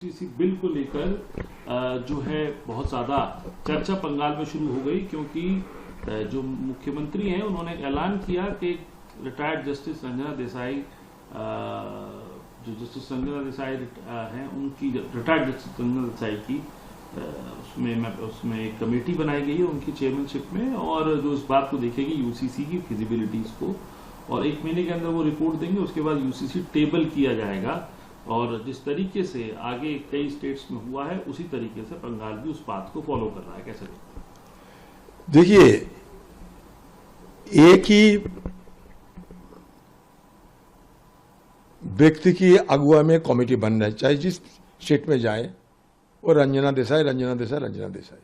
इसी बिल को लेकर जो है बहुत ज़्यादा चर्चा बंगाल में शुरू हो गई, क्योंकि जो मुख्यमंत्री हैं उन्होंने ऐलान किया कि रिटायर्ड जस्टिस रंजना देसाई, जो जस्टिस रंजना देसाई हैं, उनकी रिटायर्ड जस्टिस रंजना देसाई की उसमें एक कमेटी बनाई गई है उनकी चेयरमैनशिप में, और जो इस बात को देखेगी यूसीसी की फिजिबिलिटीज को, और 1 महीने के अंदर वो रिपोर्ट देंगे। उसके बाद यूसीसी टेबल किया जाएगा, और जिस तरीके से आगे कई स्टेट्स में हुआ है उसी तरीके से बंगाल भी उस बात को फॉलो कर रहा है। कैसे देखिए, एक ही व्यक्ति की अगुवा में कमेटी बनना है, चाहे जिस स्टेट में जाए, और रंजना देसाई रंजना देसाई रंजना देसाई।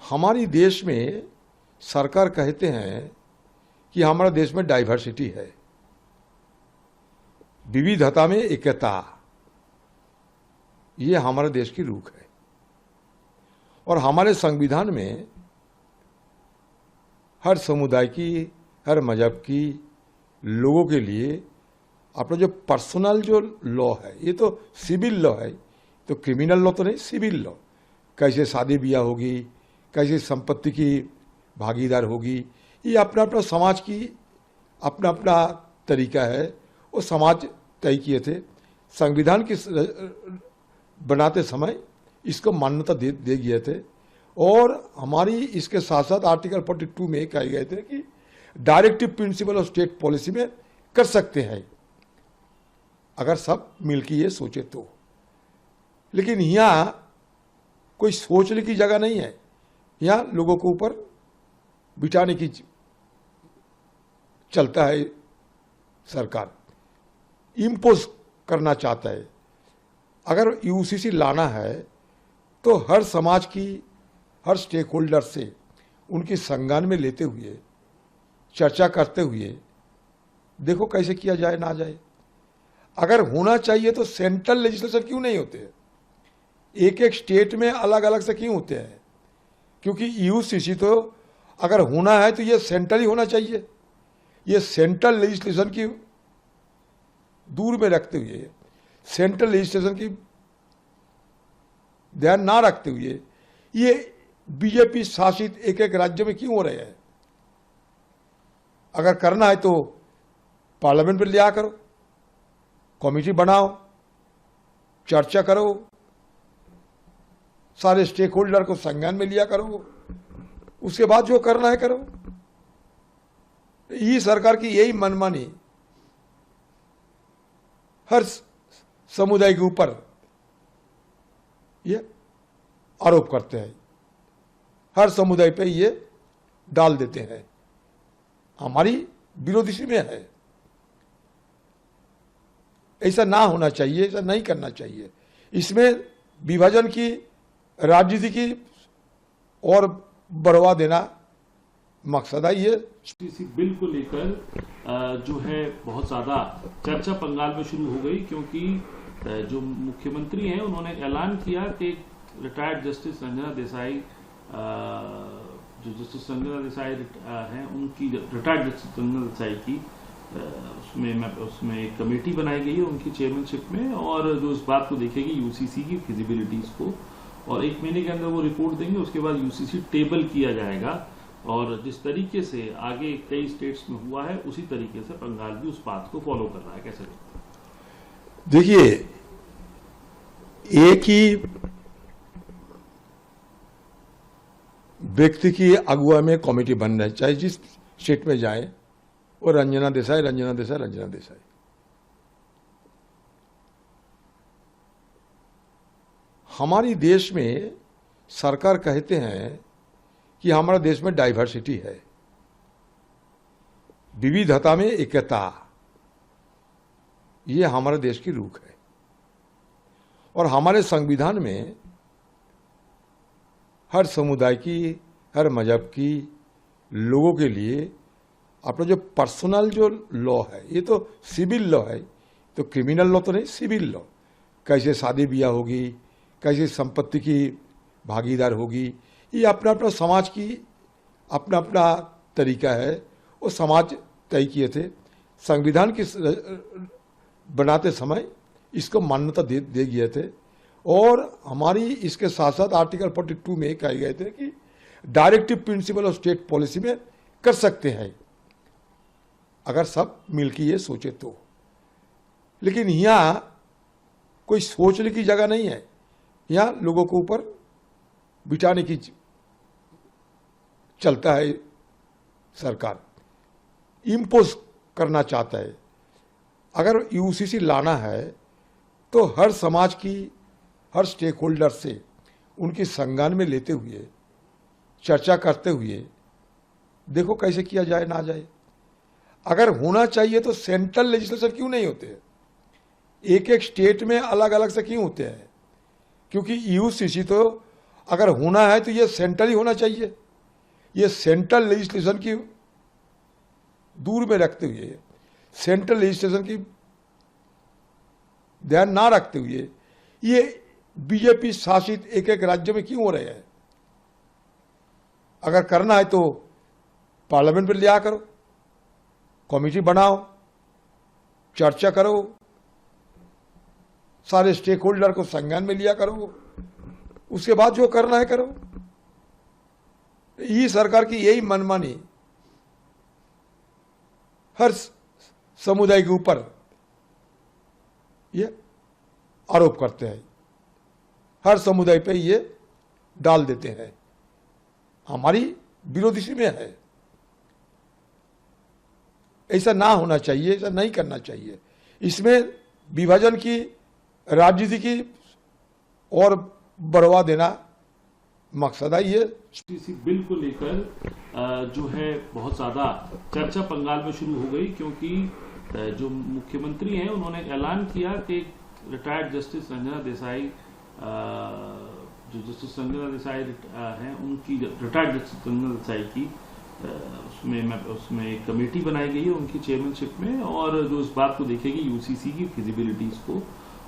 हमारी देश में सरकार कहते हैं कि हमारा देश में डाइवर्सिटी है, विविधता में एकता, ये हमारे देश की रूख है। और हमारे संविधान में हर समुदाय की, हर मजहब की लोगों के लिए अपना जो पर्सनल जो लॉ है, ये तो सिविल लॉ है, तो क्रिमिनल लॉ तो नहीं, सिविल लॉ। कैसे शादी ब्याह होगी, कैसे संपत्ति की भागीदार होगी, ये अपना अपना समाज की अपना अपना तरीका है, वो समाज तय किए थे। संविधान की बनाते समय इसको मान्यता दे दिए थे, और हमारी इसके साथ साथ आर्टिकल 42 में कहे गए थे कि directive principle of state policy में कर सकते हैं, अगर सब मिलकर ये सोचे तो। लेकिन यहाँ कोई सोचने की जगह नहीं है, यहाँ लोगों को ऊपर बिठाने की चलता है, सरकार इम्पोज करना चाहता है। अगर यूसीसी लाना है तो हर समाज की, हर स्टेक होल्डर से उनकी संज्ञान में लेते हुए, चर्चा करते हुए देखो कैसे किया जाए ना जाए। अगर होना चाहिए तो सेंट्रल लेजिस्लेशन क्यों नहीं होते, एक एक स्टेट में अलग अलग से क्यों होते हैं? क्योंकि यूसीसी तो अगर होना है तो ये सेंट्रल ही होना चाहिए। ये सेंट्रल लेजिस्लेशन की दूर में रखते हुए, सेंट्रल लेजिस्लेशन की ध्यान ना रखते हुए ये बीजेपी शासित एक एक राज्य में क्यों हो रहे हैं? अगर करना है तो पार्लियामेंट में लिया करो, कमेटी बनाओ, चर्चा करो, सारे स्टेक होल्डर को संज्ञान में लिया करो, उसके बाद जो करना है करो। ये सरकार की यही मनमानी हर समुदाय के ऊपर ये आरोप करते हैं, हर समुदाय पे ये डाल देते हैं। हमारी विरोध इसी में है। ऐसा ना होना चाहिए, ऐसा नहीं करना चाहिए। इसमें विभाजन की राजनीति की और बढ़वा देना मकसद है। ये इसी बिल को लेकर जो है बहुत ज्यादा चर्चा बंगाल में शुरू हो गई, क्योंकि जो मुख्यमंत्री हैं उन्होंने ऐलान किया कि रिटायर्ड जस्टिस रंजना देसाई, जो जस्टिस रंजना देसाई हैं, उनकी रिटायर्ड जस्टिस रंजना देसाई की उसमें एक कमेटी बनाई गई है उनकी चेयरमैनशिप में, और जो इस बात को देखेगी यूसीसी की फिजिबिलिटीज को, और 1 महीने के अंदर वो रिपोर्ट देंगे। उसके बाद यूसीसी टेबल किया जाएगा, और जिस तरीके से आगे कई स्टेट्स में हुआ है उसी तरीके से बंगाल भी उस बात को फॉलो कर रहा है। कैसे देखिए, एक ही व्यक्ति की अगुवा में कमेटी बनना है, चाहे जिस स्टेट में जाए, और रंजना देसाई रंजना देसाई रंजना देसाई। हमारी देश में सरकार कहते हैं कि हमारा देश में डाइवर्सिटी है, विविधता में एकता, ये हमारे देश की रूख है। और हमारे संविधान में हर समुदाय की, हर मजहब की लोगों के लिए अपना जो पर्सनल जो लॉ है, ये तो सिविल लॉ है, तो क्रिमिनल लॉ तो नहीं, सिविल लॉ। कैसे शादी ब्याह होगी, कैसे संपत्ति की भागीदार होगी, ये अपना अपना समाज की अपना अपना तरीका है, वो समाज तय किए थे। संविधान की बनाते समय इसको मान्यता दे गए थे और हमारी इसके साथ साथ आर्टिकल 42 में कहे गए थे कि directive principle of state policy में कर सकते हैं अगर सब मिलकर ये सोचे तो। लेकिन यहाँ कोई सोचने की जगह नहीं है, यहाँ लोगों को ऊपर बिठाने की चलता है, सरकार इम्पोज करना चाहता है। अगर यूसीसी लाना है तो हर समाज की, हर स्टेक होल्डर से उनकी संज्ञान में लेते हुए, चर्चा करते हुए देखो कैसे किया जाए ना जाए। अगर होना चाहिए तो सेंट्रल लेजिस्लेशन क्यों नहीं होते? एक एक स्टेट में अलग अलग से क्यों होते हैं? क्योंकि यूसीसी तो अगर होना है तो ये सेंट्रल ही होना चाहिए। ये सेंट्रल लेजिस्लेशन की दूर में रखते हुए, सेंट्रल लेजिस्लेशन की ध्यान ना रखते हुए ये बीजेपी शासित एक एक राज्य में क्यों हो रहे हैं? अगर करना है तो पार्लियामेंट में लिया करो, कमेटी बनाओ, चर्चा करो, सारे स्टेक होल्डर को संज्ञान में लिया करो, उसके बाद जो करना है करो। ये सरकार की यही मनमानी हर समुदाय के ऊपर ये आरोप करते हैं, हर समुदाय पे ये डाल देते हैं। हमारी विरोधी में है, ऐसा ना होना चाहिए, ऐसा नहीं करना चाहिए। इसमें विभाजन की राजनीति की और बढ़वा देना मकसद है। ये इसी बिल को लेकर जो है बहुत ज्यादा चर्चा बंगाल में शुरू हो गई, क्योंकि जो मुख्यमंत्री हैं उन्होंने ऐलान किया कि रिटायर्ड जस्टिस रंजना देसाई, जो जस्टिस रंजना देसाई हैं, उनकी रिटायर्ड जस्टिस रंजना देसाई की उसमें एक कमेटी बनाई गई है उनकी चेयरमैनशिप में, और जो इस बात को देखेगी यूसीसी की फिजिबिलिटीज को,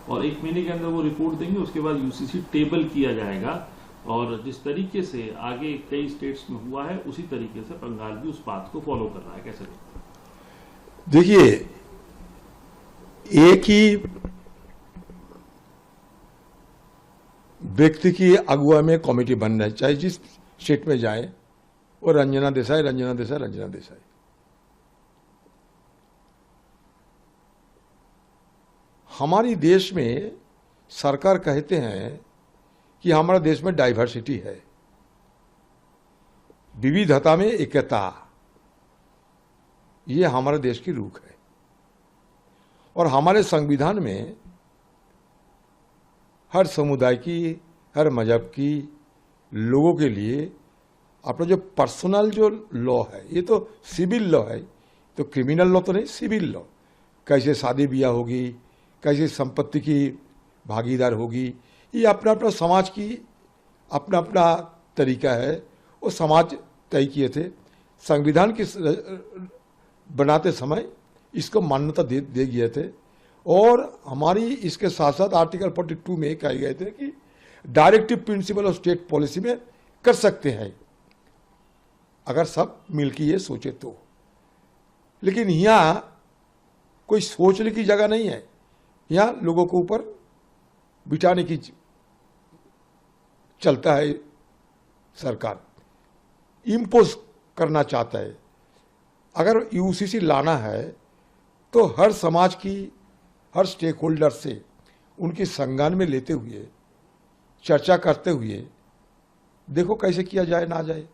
और 1 महीने के अंदर वो रिपोर्ट देंगे। उसके बाद यूसीसी टेबल किया जाएगा, और जिस तरीके से आगे कई स्टेट्स में हुआ है उसी तरीके से बंगाल भी उस बात को फॉलो कर रहा है। कैसे देखिए, एक ही व्यक्ति की अगुवा में कमेटी बनना है, चाहे जिस स्टेट में जाए, और रंजना देसाई, रंजना देसाई, रंजना देसाई। हमारी देश में सरकार कहते हैं कि हमारा देश में डाइवर्सिटी है, विविधता में एकता, ये हमारे देश की रूख है। और हमारे संविधान में हर समुदाय की, हर मजहब की लोगों के लिए अपना जो पर्सनल जो लॉ है, ये तो सिविल लॉ है, तो क्रिमिनल लॉ तो नहीं, सिविल लॉ। कैसे शादी ब्याह होगी, कैसे संपत्ति की भागीदार होगी, ये अपना अपना समाज की अपना अपना तरीका है, वो समाज तय किए थे। संविधान की बनाते समय इसको मान्यता दे गए थे, और हमारी इसके साथ साथ आर्टिकल 42 में कहे गए थे कि directive principle of state policy में कर सकते हैं अगर सब मिलकर ये सोचे तो। लेकिन यहाँ कोई सोचने की जगह नहीं है, यहाँ लोगों को ऊपर बिठाने की चलता है, सरकार इम्पोज करना चाहता है। अगर यूसीसी लाना है तो हर समाज की, हर स्टेक होल्डर से उनकी संज्ञान में लेते हुए, चर्चा करते हुए देखो कैसे किया जाए ना जाए।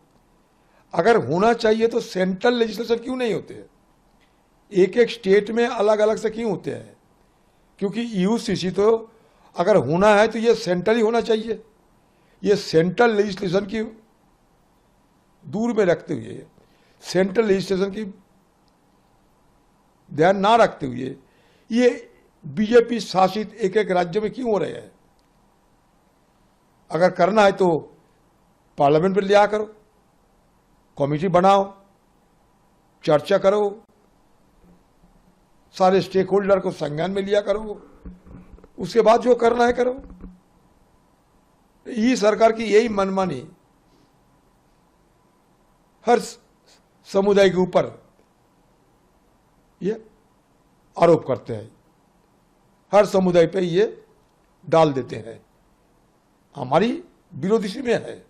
अगर होना चाहिए तो सेंट्रल लेजिस्लेशन क्यों नहीं होते? एक एक स्टेट में अलग अलग से क्यों होते हैं? क्योंकि यूसीसी तो अगर होना है तो ये सेंट्रल ही होना चाहिए। ये सेंट्रल लेजिस्लेशन की दूर में रखते हुए, सेंट्रल लेजिस्लेशन की ध्यान ना रखते हुए ये बीजेपी शासित एक एक राज्य में क्यों हो रहे हैं? अगर करना है तो पार्लियामेंट में लिया करो, कमेटी बनाओ, चर्चा करो, सारे स्टेक होल्डर को संज्ञान में लिया करो, उसके बाद जो करना है करो। ये सरकार की यही मनमानी हर समुदाय के ऊपर ये आरोप करते हैं, हर समुदाय पे ये डाल देते हैं। हमारी विरोध इसी में है।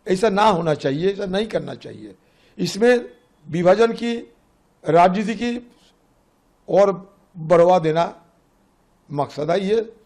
ऐसा ना होना चाहिए, ऐसा नहीं करना चाहिए। इसमें विभाजन की राजनीति की और बढ़वा देना मकसद है। ये